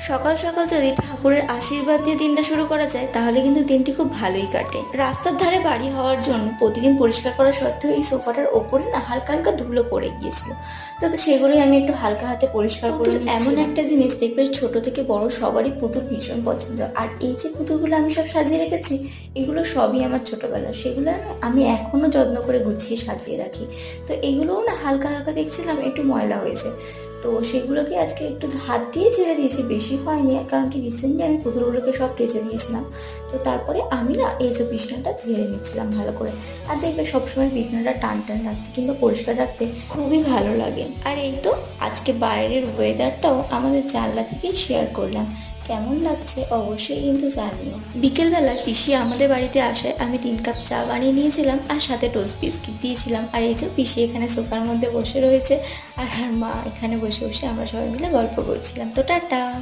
সকাল সকাল যদি ঠাকুরের আশীর্বাদ দিয়ে দিনটা শুরু করা যায় তাহলে কিন্তু দিনটি খুব ভালোই কাটে। রাস্তার ধারে বাড়ি হওয়ার জন্য প্রতিদিন পরিষ্কার করা সত্ত্বেও এই সোফাটার ওপরে না হালকা হালকা ধুলো পড়ে গিয়েছিল। তো সেগুলোই আমি একটু হালকা হাতে পরিষ্কার করে এমন একটা জিনিস দেখবে ছোট থেকে বড় সবারই পুতুল ভীষণ পছন্দ। আর এই যে পুতুলগুলো আমি সব সাজিয়ে রেখেছি এগুলো সবই আমার ছোটবেলার, সেগুলো না আমি এখনো যত্ন করে গুছিয়ে সাজিয়ে রাখি। তো এগুলোও না হালকা হালকা দেখছিলাম একটু ময়লা হয়েছে, তো সেগুলোকে আজকে একটু হাত দিয়ে ঝেড়ে দিয়েছি, বেশি হয়নি কারণ কি রিসেন্টলি আমি পুতুলগুলোকে সব কেচে দিয়েছিলাম। তো তারপরে আমি না এই যে বিছানাটা ঝেড়ে নিচ্ছিলাম ভালো করে। আর দেখবে সবসময় বিছানাটা টান টান রাখতে কিংবা পরিষ্কার রাখতে খুবই ভালো লাগে। আর এই তো আজকে বাইরের ওয়েদারটাও আমাদের জানলা থেকেই শেয়ার করলাম, কেমন লাগছে অবশ্যই কিন্তু জানিও। বিকেলবেলা পিসি আমাদের বাড়িতে আসায় আমি 3 কাপ চা বানিয়ে নিয়েছিলাম আর সাথে টোস্ট বিস্কিট দিয়েছিলাম। আর এই যে পিসি এখানে সোফার মধ্যে বসে রয়েছে আর মা এখানে বসে বসে আমরা সবাই মিলে গল্প করছিলাম। তো টাটা।